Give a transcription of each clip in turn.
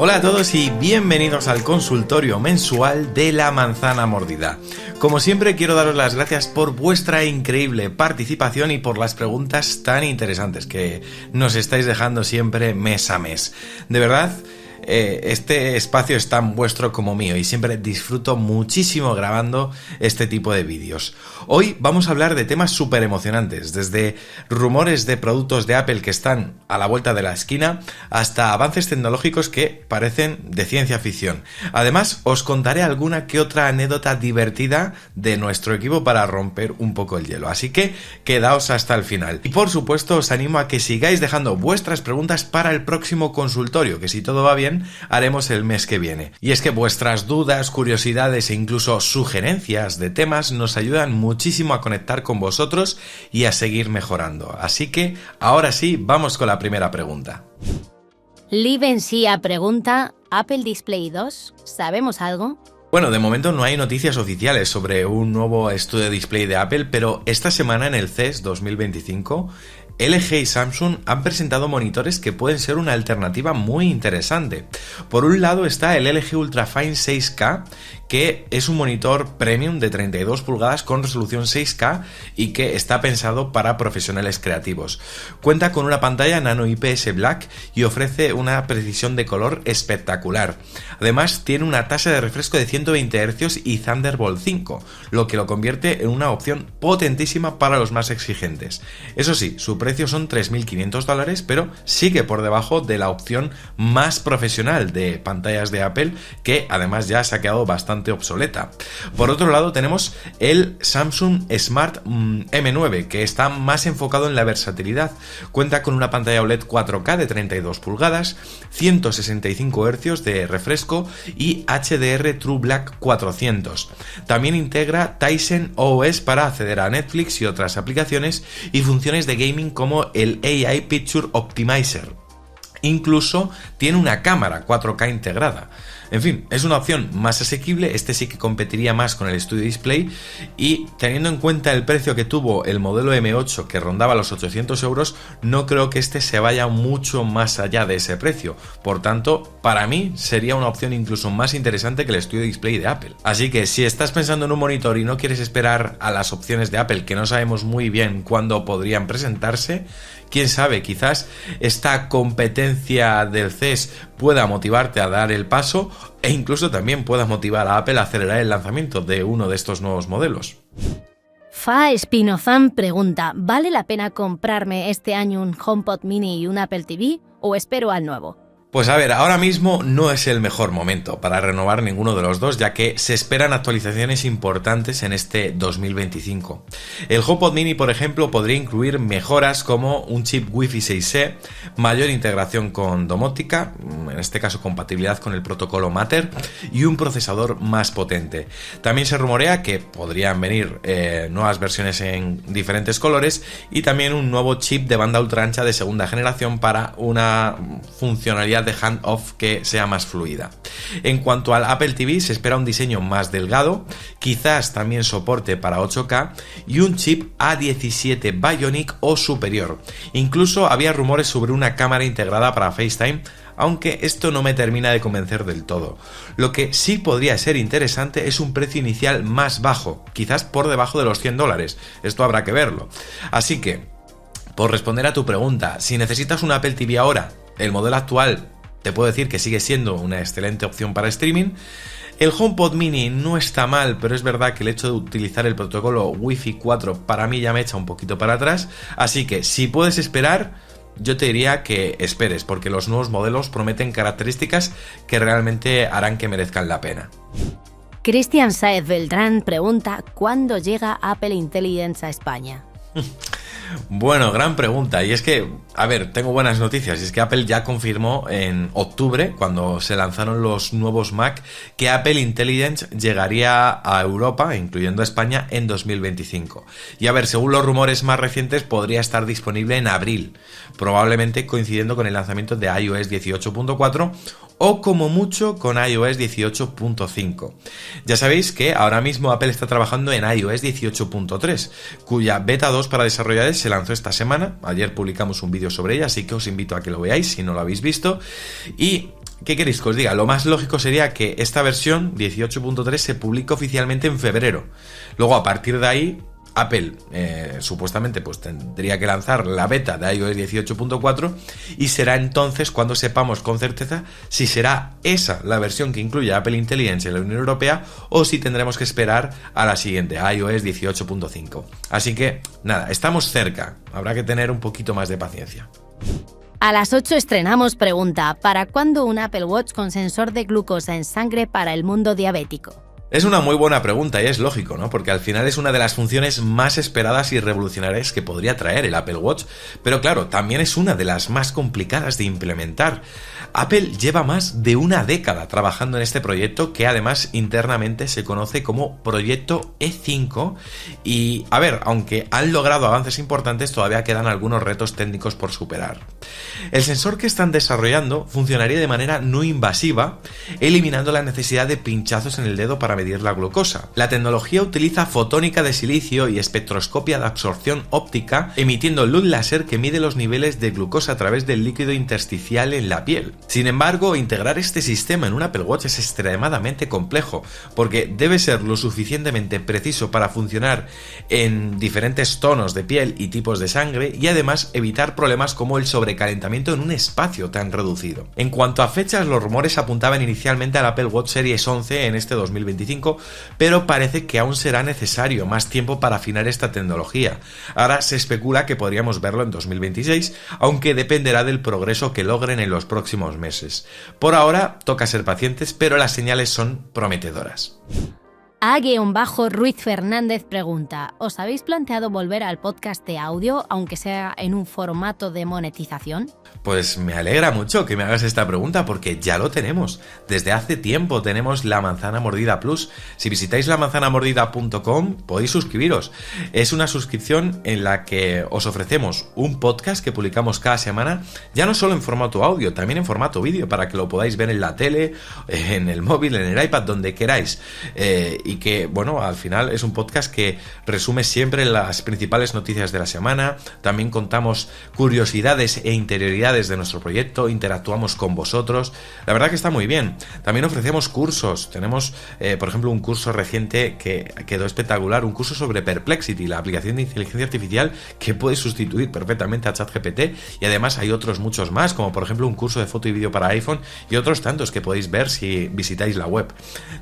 Hola a todos y bienvenidos al consultorio mensual de la manzana mordida. Como siempre quiero daros las gracias por vuestra increíble participación y por las preguntas tan interesantes que nos estáis dejando siempre mes a mes. De verdad, este espacio es tan vuestro como mío y siempre disfruto muchísimo grabando este tipo de vídeos. Hoy vamos a hablar de temas súper emocionantes, desde rumores de productos de Apple que están a la vuelta de la esquina hasta avances tecnológicos que parecen de ciencia ficción. Además, os contaré alguna que otra anécdota divertida de nuestro equipo para romper un poco el hielo, así que quedaos hasta el final. Y por supuesto os animo a que sigáis dejando vuestras preguntas para el próximo consultorio, que si todo va bien haremos el mes que viene. Y es que vuestras dudas, curiosidades e incluso sugerencias de temas nos ayudan muchísimo a conectar con vosotros y a seguir mejorando. Así que ahora sí, vamos con la primera pregunta. Livencia pregunta, ¿Apple Display 2? ¿Sabemos algo? Bueno, de momento no hay noticias oficiales sobre un nuevo estudio de display de Apple, pero esta semana en el CES 2025 LG y Samsung han presentado monitores que pueden ser una alternativa muy interesante. Por un lado está el LG Ultrafine 6K, que es un monitor premium de 32 pulgadas con resolución 6K y que está pensado para profesionales creativos. Cuenta con una pantalla Nano IPS Black y ofrece una precisión de color espectacular. Además tiene una tasa de refresco de 120 Hz y Thunderbolt 5, lo que lo convierte en una opción potentísima para los más exigentes. Eso sí, su precio son $3.500, pero sigue por debajo de la opción más profesional de pantallas de Apple, que además ya se ha quedado bastante obsoleta. Por otro lado tenemos el Samsung Smart M9, que está más enfocado en la versatilidad. Cuenta con una pantalla OLED 4K de 32 pulgadas, 165 Hz de refresco y HDR True Black 400. También integra Tizen OS para acceder a Netflix y otras aplicaciones y funciones de gaming como el AI Picture Optimizer. Incluso tiene una cámara 4K integrada. En fin, es una opción más asequible, este sí que competiría más con el Studio Display y teniendo en cuenta el precio que tuvo el modelo M8 que rondaba los 800 euros, no creo que este se vaya mucho más allá de ese precio. Por tanto, para mí sería una opción incluso más interesante que el Studio Display de Apple. Así que si estás pensando en un monitor y no quieres esperar a las opciones de Apple, que no sabemos muy bien cuándo podrían presentarse, quién sabe, quizás esta competencia del CES pueda motivarte a dar el paso e incluso también pueda motivar a Apple a acelerar el lanzamiento de uno de estos nuevos modelos. Fa Espinozan pregunta, ¿vale la pena comprarme este año un HomePod Mini y un Apple TV o espero al nuevo? Pues a ver, ahora mismo no es el mejor momento para renovar ninguno de los dos, ya que se esperan actualizaciones importantes en este 2025. El HomePod Mini, por ejemplo, podría incluir mejoras como un chip Wi-Fi 6E, mayor integración con domótica, en este caso compatibilidad con el protocolo Matter, y un procesador más potente. También se rumorea que podrían venir nuevas versiones en diferentes colores y también un nuevo chip de banda ultra ancha de segunda generación para una funcionalidad de handoff que sea más fluida. En cuanto al Apple TV, se espera un diseño más delgado, quizás también soporte para 8K y un chip A17 Bionic o superior. Incluso había rumores sobre una cámara integrada para FaceTime, aunque esto no me termina de convencer del todo. Lo que sí podría ser interesante es un precio inicial más bajo, quizás por debajo de los $100. Esto habrá que verlo. Así que, por responder a tu pregunta, si necesitas un Apple TV ahora, el modelo actual te puedo decir que sigue siendo una excelente opción para streaming. El HomePod Mini no está mal, pero es verdad que el hecho de utilizar el protocolo Wi-Fi 4 para mí ya me echa un poquito para atrás. Así que si puedes esperar, yo te diría que esperes, porque los nuevos modelos prometen características que realmente harán que merezcan la pena. Cristian Saez Beltrán pregunta, ¿cuándo llega Apple Intelligence a España? Bueno, gran pregunta. Y es que, a ver, tengo buenas noticias. Y es que Apple ya confirmó en octubre, cuando se lanzaron los nuevos Mac, que Apple Intelligence llegaría a Europa, incluyendo a España, en 2025. Y a ver, según los rumores más recientes, podría estar disponible en abril, probablemente coincidiendo con el lanzamiento de iOS 18.4 o como mucho con iOS 18.5. Ya sabéis que ahora mismo Apple está trabajando en iOS 18.3, cuya beta 2 para desarrolladores se lanzó esta semana. Ayer publicamos un vídeo sobre ella, así que os invito a que lo veáis si no lo habéis visto. Y ¿qué queréis que os diga? Lo más lógico sería que esta versión 18.3 se publique oficialmente en febrero. Luego, a partir de ahí, Apple supuestamente pues tendría que lanzar la beta de iOS 18.4 y será entonces cuando sepamos con certeza si será esa la versión que incluye Apple Intelligence en la Unión Europea o si tendremos que esperar a la siguiente, iOS 18.5. Así que nada, estamos cerca, habrá que tener un poquito más de paciencia. A las 8 estrenamos pregunta, ¿para cuándo un Apple Watch con sensor de glucosa en sangre para el mundo diabético? Es una muy buena pregunta y es lógico, ¿no? Porque al final es una de las funciones más esperadas y revolucionarias que podría traer el Apple Watch, pero claro, también es una de las más complicadas de implementar. Apple lleva más de una década trabajando en este proyecto que además internamente se conoce como Proyecto E5 y, a ver, aunque han logrado avances importantes, todavía quedan algunos retos técnicos por superar. El sensor que están desarrollando funcionaría de manera no invasiva, eliminando la necesidad de pinchazos en el dedo para medir la glucosa. La tecnología utiliza fotónica de silicio y espectroscopia de absorción óptica, emitiendo luz láser que mide los niveles de glucosa a través del líquido intersticial en la piel. Sin embargo, integrar este sistema en un Apple Watch es extremadamente complejo, porque debe ser lo suficientemente preciso para funcionar en diferentes tonos de piel y tipos de sangre y además evitar problemas como el sobrecalentamiento en un espacio tan reducido. En cuanto a fechas, los rumores apuntaban inicialmente al Apple Watch Series 11 en este 2025, pero parece que aún será necesario más tiempo para afinar esta tecnología. Ahora se especula que podríamos verlo en 2026, aunque dependerá del progreso que logren en los próximos meses. Por ahora toca ser pacientes, pero las señales son prometedoras. A-Ruiz Fernández pregunta, ¿os habéis planteado volver al podcast de audio, aunque sea en un formato de monetización? Pues me alegra mucho que me hagas esta pregunta porque ya lo tenemos. Desde hace tiempo tenemos La Manzana Mordida Plus. Si visitáis lamanzanamordida.com podéis suscribiros. Es una suscripción en la que os ofrecemos un podcast que publicamos cada semana, ya no solo en formato audio, también en formato vídeo para que lo podáis ver en la tele, en el móvil, en el iPad, donde queráis. Y que, bueno, al final es un podcast que resume siempre las principales noticias de la semana. También contamos curiosidades e interioridades de nuestro proyecto, interactuamos con vosotros. La verdad que está muy bien. También ofrecemos cursos. Tenemos, por ejemplo, un curso reciente que quedó espectacular, un curso sobre Perplexity, la aplicación de inteligencia artificial que puede sustituir perfectamente a ChatGPT, y además hay otros muchos más, como por ejemplo un curso de foto y vídeo para iPhone y otros tantos que podéis ver si visitáis la web.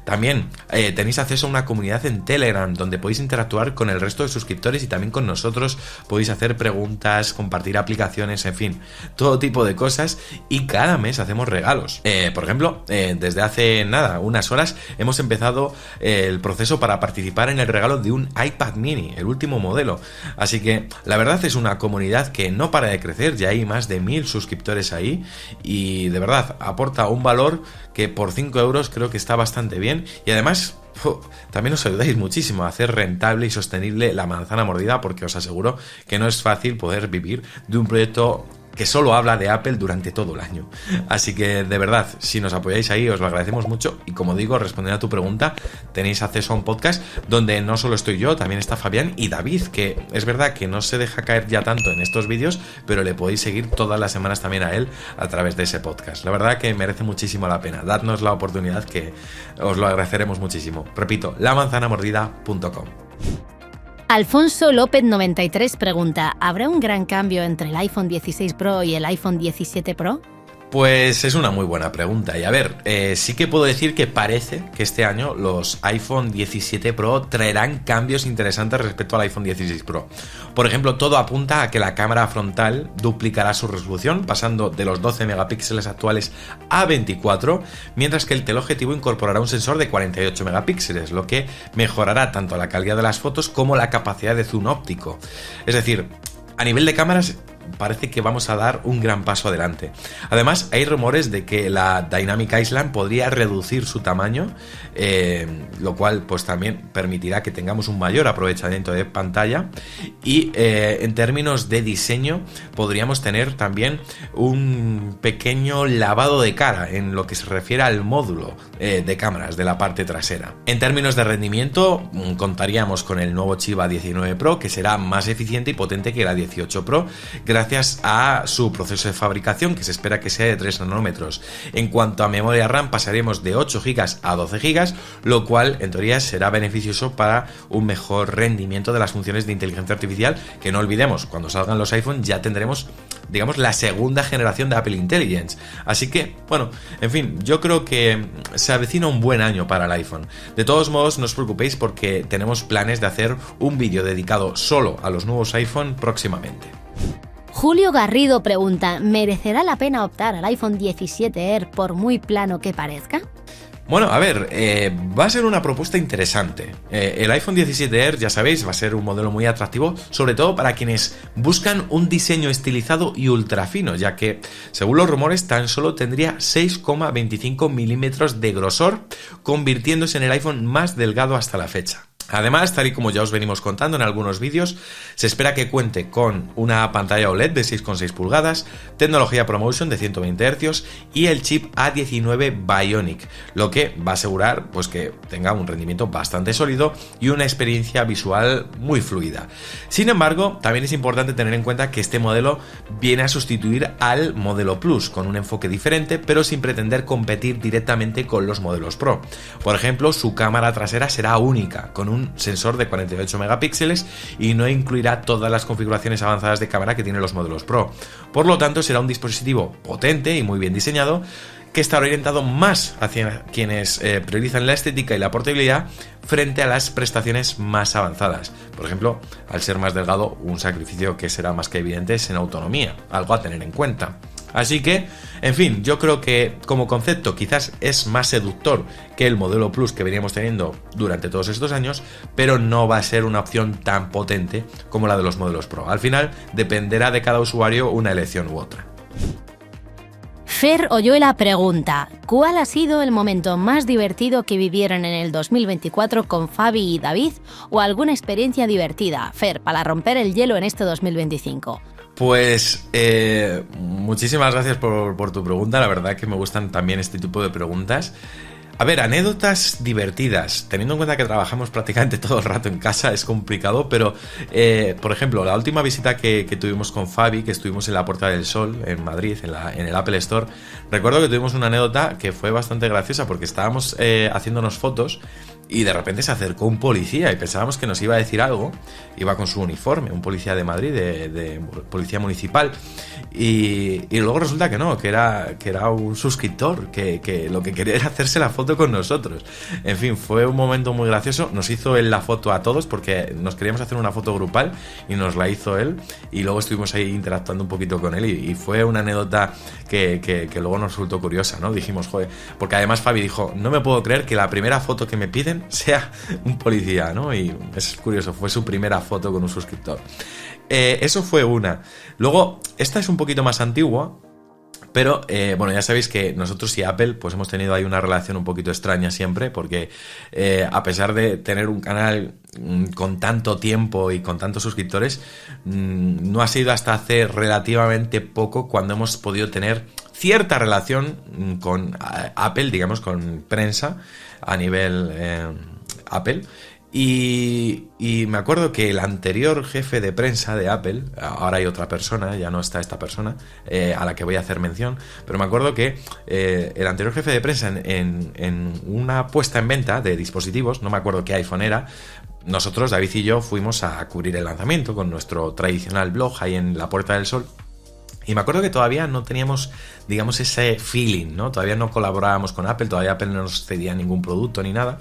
También tenéis acceso a una comunidad en Telegram donde podéis interactuar con el resto de suscriptores y también con nosotros, podéis hacer preguntas, compartir aplicaciones, en fin, todo tipo de cosas, y cada mes hacemos regalos. Por ejemplo, desde hace nada, unas horas, hemos empezado el proceso para participar en el regalo de un iPad mini, el último modelo. Así que la verdad es una comunidad que no para de crecer, ya hay más de 1000 suscriptores ahí y de verdad aporta un valor que por 5 euros creo que está bastante bien, y además también os ayudáis muchísimo a hacer rentable y sostenible La Manzana Mordida, porque os aseguro que no es fácil poder vivir de un proyecto que solo habla de Apple durante todo el año. Así que de verdad, si nos apoyáis ahí os lo agradecemos mucho, y como digo, respondiendo a tu pregunta, tenéis acceso a un podcast donde no solo estoy yo, también está Fabián y David, que es verdad que no se deja caer ya tanto en estos vídeos, pero le podéis seguir todas las semanas también a él a través de ese podcast. La verdad que merece muchísimo la pena, dadnos la oportunidad que os lo agradeceremos muchísimo. Repito, lamanzanamordida.com. Alfonso López 93 pregunta, ¿habrá un gran cambio entre el iPhone 16 Pro y el iPhone 17 Pro? Pues es una muy buena pregunta, y a ver, sí que puedo decir que parece que este año los iPhone 17 Pro traerán cambios interesantes respecto al iPhone 16 Pro. Por ejemplo, todo apunta a que la cámara frontal duplicará su resolución, pasando de los 12 megapíxeles actuales a 24, mientras que el teleobjetivo incorporará un sensor de 48 megapíxeles, lo que mejorará tanto la calidad de las fotos como la capacidad de zoom óptico. Es decir, a nivel de cámaras parece que vamos a dar un gran paso adelante. Además, hay rumores de que la Dynamic Island podría reducir su tamaño, lo cual pues también permitirá que tengamos un mayor aprovechamiento de pantalla, y en términos de diseño podríamos tener también un pequeño lavado de cara en lo que se refiere al módulo de cámaras de la parte trasera. En términos de rendimiento, contaríamos con el nuevo chip A19 Pro, que será más eficiente y potente que la 18 Pro, gracias a su proceso de fabricación, que se espera que sea de 3 nanómetros. En cuanto a memoria RAM, pasaremos de 8 GB a 12 GB, lo cual en teoría será beneficioso para un mejor rendimiento de las funciones de inteligencia artificial, que no olvidemos, cuando salgan los iPhone ya tendremos, digamos, la segunda generación de Apple Intelligence. Así que, bueno, en fin, yo creo que se avecina un buen año para el iPhone. De todos modos, no os preocupéis porque tenemos planes de hacer un vídeo dedicado solo a los nuevos iPhone próximamente. Julio Garrido pregunta, ¿merecerá la pena optar al iPhone 17 Air por muy plano que parezca? Bueno, a ver, va a ser una propuesta interesante. El iPhone 17 Air, ya sabéis, va a ser un modelo muy atractivo, sobre todo para quienes buscan un diseño estilizado y ultra fino, ya que, según los rumores, tan solo tendría 6,25 milímetros de grosor, convirtiéndose en el iPhone más delgado hasta la fecha. Además, tal y como ya os venimos contando en algunos vídeos, se espera que cuente con una pantalla OLED de 6,6 pulgadas, tecnología ProMotion de 120 Hz y el chip A19 Bionic, lo que va a asegurar pues, que tenga un rendimiento bastante sólido y una experiencia visual muy fluida. Sin embargo, también es importante tener en cuenta que este modelo viene a sustituir al modelo Plus, con un enfoque diferente, pero sin pretender competir directamente con los modelos Pro. Por ejemplo, su cámara trasera será única, con un sensor de 48 megapíxeles y no incluirá todas las configuraciones avanzadas de cámara que tienen los modelos Pro. Por lo tanto, será un dispositivo potente y muy bien diseñado, que estará orientado más hacia quienes priorizan la estética y la portabilidad frente a las prestaciones más avanzadas. Por ejemplo, al ser más delgado, un sacrificio que será más que evidente es en autonomía, algo a tener en cuenta. Así que, en fin, yo creo que como concepto quizás es más seductor que el modelo Plus que veníamos teniendo durante todos estos años, pero no va a ser una opción tan potente como la de los modelos Pro. Al final dependerá de cada usuario una elección u otra. Fer Oyuela pregunta, ¿cuál ha sido el momento más divertido que vivieron en el 2024 con Fabi y David? ¿O alguna experiencia divertida, Fer, para romper el hielo en este 2025? Pues muchísimas gracias por tu pregunta, la verdad que me gustan también este tipo de preguntas. A ver, anécdotas divertidas, teniendo en cuenta que trabajamos prácticamente todo el rato en casa, es complicado, pero por ejemplo, la última visita que tuvimos con Fabi, que estuvimos en la Puerta del Sol, en Madrid, en el Apple Store, recuerdo que tuvimos una anécdota que fue bastante graciosa porque estábamos haciéndonos fotos y de repente se acercó un policía y pensábamos que nos iba a decir algo. Iba con su uniforme, un policía de Madrid, de policía municipal, y luego resulta que no, que era un suscriptor, que lo que quería era hacerse la foto con nosotros. En fin, fue un momento muy gracioso. Nos hizo él la foto a todos porque nos queríamos hacer una foto grupal y nos la hizo él, y luego estuvimos ahí interactuando un poquito con él y fue una anécdota que luego nos resultó curiosa, ¿no? Dijimos, joder, porque además Fabi dijo, no me puedo creer que la primera foto que me piden sea un policía, ¿no? Y es curioso, fue su primera foto con un suscriptor. Eso fue una. Luego, esta es un poquito más antigua, pero bueno, ya sabéis que nosotros y Apple pues hemos tenido ahí una relación un poquito extraña siempre, porque a pesar de tener un canal con tanto tiempo y con tantos suscriptores, no ha sido hasta hace relativamente poco cuando hemos podido tener cierta relación con Apple, digamos, con prensa a nivel Apple. Y me acuerdo que el anterior jefe de prensa de Apple, ahora hay otra persona, ya no está esta persona a la que voy a hacer mención, pero me acuerdo que el anterior jefe de prensa en una puesta en venta de dispositivos, no me acuerdo qué iPhone era, nosotros, David y yo, fuimos a cubrir el lanzamiento con nuestro tradicional blog ahí en la Puerta del Sol. Y me acuerdo que todavía no teníamos, digamos, ese feeling, ¿no? Todavía no colaborábamos con Apple, todavía Apple no nos cedía ningún producto ni nada.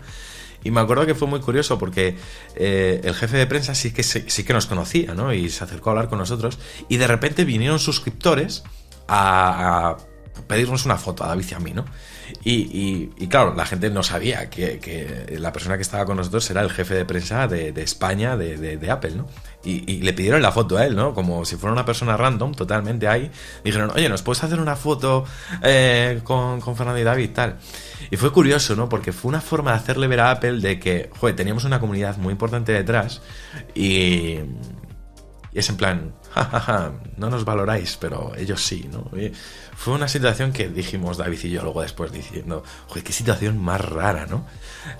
Y me acuerdo que fue muy curioso porque el jefe de prensa sí que nos conocía, ¿no? Y se acercó a hablar con nosotros. Y de repente vinieron suscriptores a pedirnos una foto a David y a mí, ¿no? Y claro, la gente no sabía que la persona que estaba con nosotros era el jefe de prensa de España de Apple, ¿no? Y le pidieron la foto a él, ¿no? Como si fuera una persona random, totalmente ahí. Dijeron, oye, ¿nos puedes hacer una foto con Fernando y David, tal? Y fue curioso, ¿no? Porque fue una forma de hacerle ver a Apple de que, joder, teníamos una comunidad muy importante detrás y es en plan, jajaja, no nos valoráis, pero ellos sí, ¿no? Y fue una situación que dijimos David y yo luego después diciendo, joder, qué situación más rara, ¿no?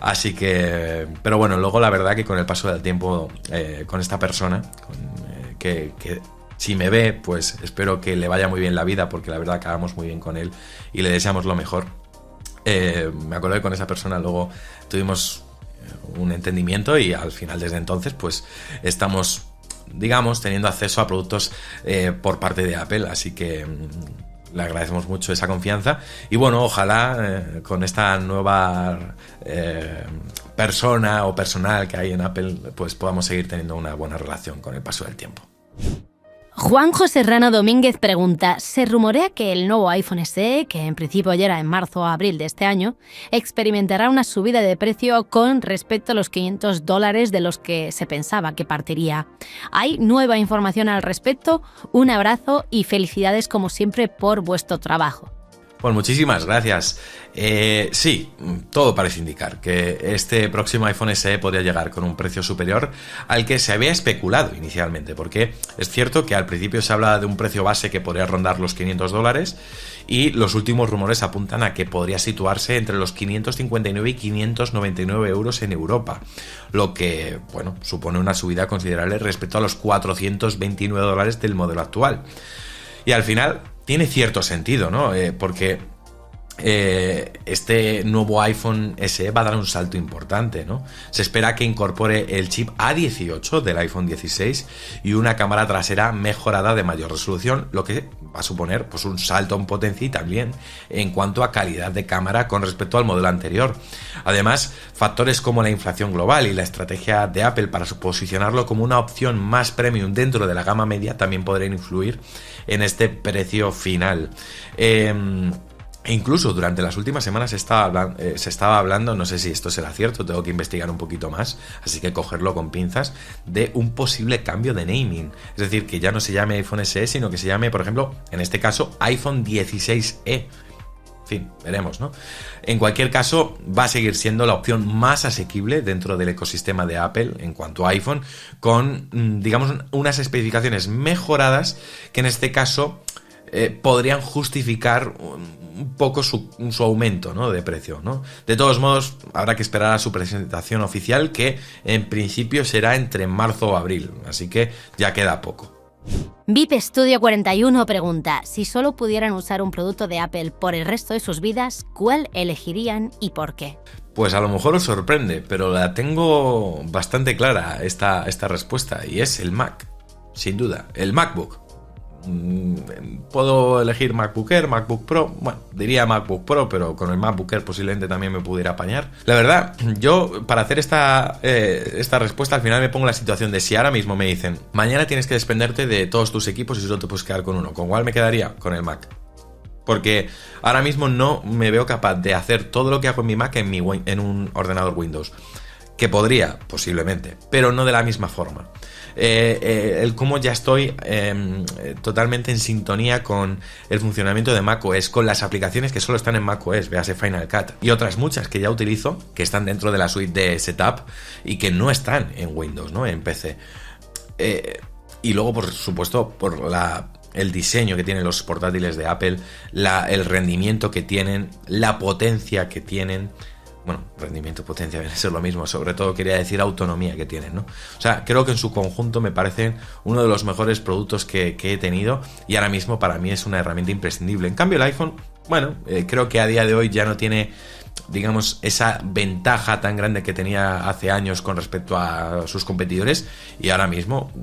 Así que, pero bueno, luego la verdad que con el paso del tiempo, con esta persona, que Si me ve, pues espero que le vaya muy bien la vida, porque la verdad acabamos muy bien con él y le deseamos lo mejor. Me acuerdo que con esa persona luego tuvimos un entendimiento y al final, desde entonces, pues estamos, digamos, teniendo acceso a productos por parte de Apple, así que le agradecemos mucho esa confianza y bueno, ojalá con esta nueva persona o personal que hay en Apple, pues podamos seguir teniendo una buena relación con el paso del tiempo. Juanjo Serrano Domínguez pregunta, se rumorea que el nuevo iPhone SE, que en principio llegará en marzo o abril de este año, experimentará una subida de precio con respecto a los $500 de los que se pensaba que partiría. ¿Hay nueva información al respecto? Un abrazo y felicidades como siempre por vuestro trabajo. Pues muchísimas gracias. Sí, todo parece indicar que este próximo iPhone SE podría llegar con un precio superior al que se había especulado inicialmente, porque es cierto que al principio se habla de un precio base que podría rondar los $500 y los últimos rumores apuntan a que podría situarse entre los 559 y 599 euros en Europa, lo que, bueno, supone una subida considerable respecto a los $429 del modelo actual. Y al final tiene cierto sentido, ¿no? Porque este nuevo iPhone SE va a dar un salto importante, ¿no? Se espera que incorpore el chip A18 del iPhone 16 y una cámara trasera mejorada de mayor resolución, lo que va a suponer pues un salto en potencia y también en cuanto a calidad de cámara con respecto al modelo anterior. Además, factores como la inflación global y la estrategia de Apple para posicionarlo como una opción más premium dentro de la gama media también podrían influir en este precio final. Incluso durante las últimas semanas se estaba hablando, no sé si esto será cierto, tengo que investigar un poquito más, así que cogerlo con pinzas, de un posible cambio de naming. Es decir, que ya no se llame iPhone SE, sino que se llame, por ejemplo, en este caso, iPhone 16e. En fin, veremos, ¿no? En cualquier caso, va a seguir siendo la opción más asequible dentro del ecosistema de Apple en cuanto a iPhone, con, digamos, unas especificaciones mejoradas que en este caso podrían justificar un poco su aumento, ¿no?, de precio, ¿no? De todos modos, habrá que esperar a su presentación oficial, que en principio será entre marzo o abril, así que ya queda poco. VIP Studio 41 pregunta, si solo pudieran usar un producto de Apple por el resto de sus vidas, ¿cuál elegirían y por qué? Pues a lo mejor os sorprende, pero la tengo bastante clara esta respuesta, y es el Mac, sin duda, el MacBook. Puedo elegir MacBook Air, MacBook Pro, bueno, diría MacBook Pro, pero con el MacBook Air posiblemente también me pudiera apañar. La verdad, yo para hacer esta respuesta al final me pongo en la situación de si ahora mismo me dicen, mañana tienes que desprenderte de todos tus equipos y solo te puedes quedar con uno, ¿con cuál me quedaría? Con el Mac. Porque ahora mismo no me veo capaz de hacer todo lo que hago en mi Mac en un ordenador Windows. Que podría, posiblemente, pero no de la misma forma. El cómo ya estoy totalmente en sintonía con el funcionamiento de macOS, con las aplicaciones que solo están en macOS, véase Final Cut, y otras muchas que ya utilizo, que están dentro de la suite de Setup y que no están en Windows, ¿no?, en PC. Y luego, por supuesto, por el diseño que tienen los portátiles de Apple, el rendimiento que tienen, la potencia que tienen. Bueno, rendimiento, potencia, viene a ser lo mismo. Sobre todo quería decir autonomía que tienen, ¿no? O sea, creo que en su conjunto me parecen uno de los mejores productos que he tenido y ahora mismo para mí es una herramienta imprescindible. En cambio el iPhone, bueno, creo que a día de hoy ya no tiene, digamos, esa ventaja tan grande que tenía hace años con respecto a sus competidores, y ahora mismo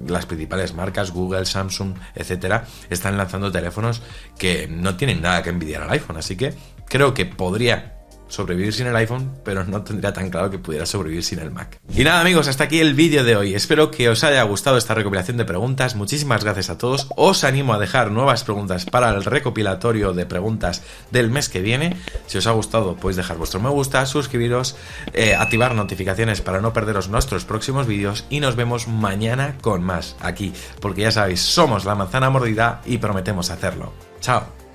las principales marcas, Google, Samsung, etcétera, están lanzando teléfonos que no tienen nada que envidiar al iPhone, así que creo que podría sobrevivir sin el iPhone, pero no tendría tan claro que pudiera sobrevivir sin el Mac. Y nada, amigos, hasta aquí el vídeo de hoy. Espero que os haya gustado esta recopilación de preguntas. Muchísimas gracias a todos. Os animo a dejar nuevas preguntas para el recopilatorio de preguntas del mes que viene. Si os ha gustado, podéis dejar vuestro me gusta, suscribiros, activar notificaciones para no perderos nuestros próximos vídeos, y nos vemos mañana con más aquí, porque ya sabéis, somos La Manzana Mordida y prometemos hacerlo. Chao.